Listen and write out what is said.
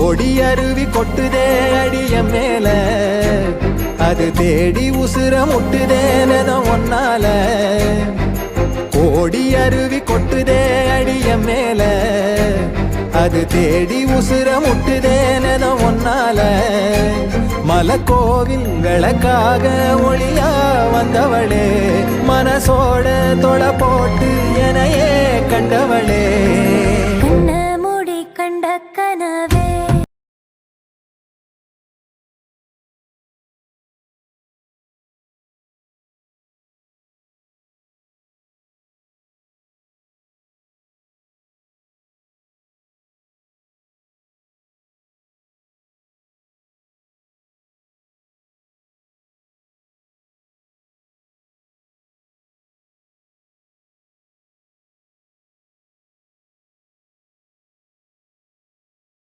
கோடி அருவி கொட்டுதே அடிய மேல அது தேடி உசுர முட்டுதேனத ஒன்னால கோடி அருவி கொட்டுதே அடிய மேல அது தேடி உசுர முட்டுதேனத ஒன்னால மலக்கோவில் விளக்காக ஒளியா வந்தவளே மனசோட தொலை போட்டு எனையே கண்டவளே கண்ண மூடி கண்ட கனவே